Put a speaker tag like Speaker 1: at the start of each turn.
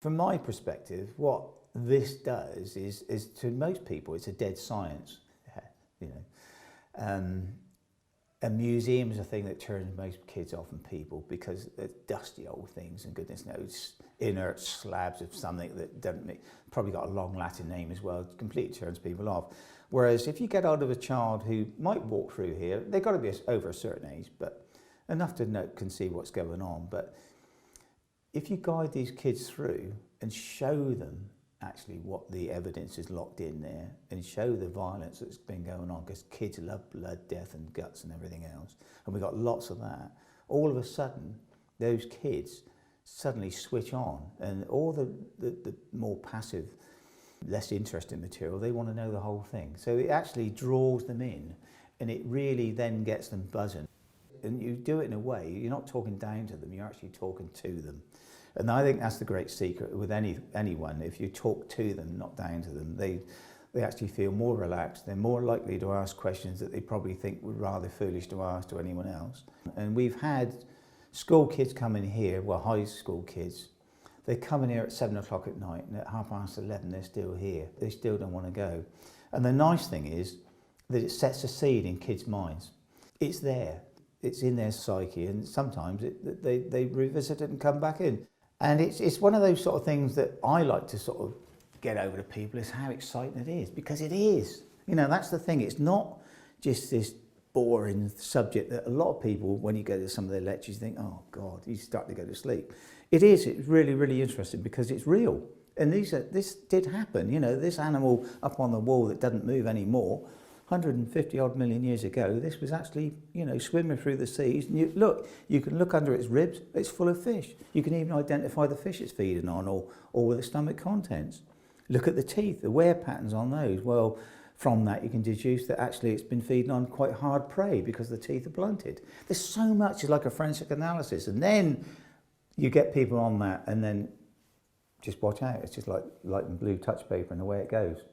Speaker 1: From my perspective, what this does is to most people, it's a dead science. You know, a museum is a thing that turns most kids off and people because they're dusty old things and goodness knows, inert slabs of something that doesn't make, probably got a long Latin name as well, completely turns people off. Whereas if you get hold of a child who might walk through here, they've got to be over a certain age, but enough to know, can see what's going on. But if you guide these kids through and show them actually what the evidence is locked in there and show the violence that's been going on, because kids love blood, death and guts and everything else, and we've got lots of that, all of a sudden those kids suddenly switch on, and all the more passive, less interesting material, they want to know the whole thing. So it actually draws them in and it really then gets them buzzing. And you do it in a way, you're not talking down to them, you're actually talking to them. And I think that's the great secret with anyone. If you talk to them, not down to them, they actually feel more relaxed. They're more likely to ask questions that they probably think would rather foolish to ask to anyone else. And we've had school kids come in here, well, high school kids. They come in here at 7 o'clock at night, and at 11:30 they're still here. They still don't want to go. And the nice thing is that it sets a seed in kids' minds. It's there. It's in their psyche, and sometimes they revisit it and come back in. And it's one of those sort of things that I like to sort of get over to people, is how exciting it is, because it is. You know, that's the thing. It's not just this boring subject that a lot of people, when you go to some of their lectures, think, oh God, you start to go to sleep. It is. It's really, really interesting because it's real. And this did happen. You know, this animal up on the wall that doesn't move anymore, 150 odd million years ago, this was actually, you know, swimming through the seas. And you can look under its ribs, it's full of fish. You can even identify the fish it's feeding on, or with the stomach contents. Look at the teeth, the wear patterns on those. Well, from that you can deduce that actually it's been feeding on quite hard prey because the teeth are blunted. There's so much, it's like a forensic analysis. And then you get people on that, and then just watch out. It's just like light and blue touch paper and the way it goes.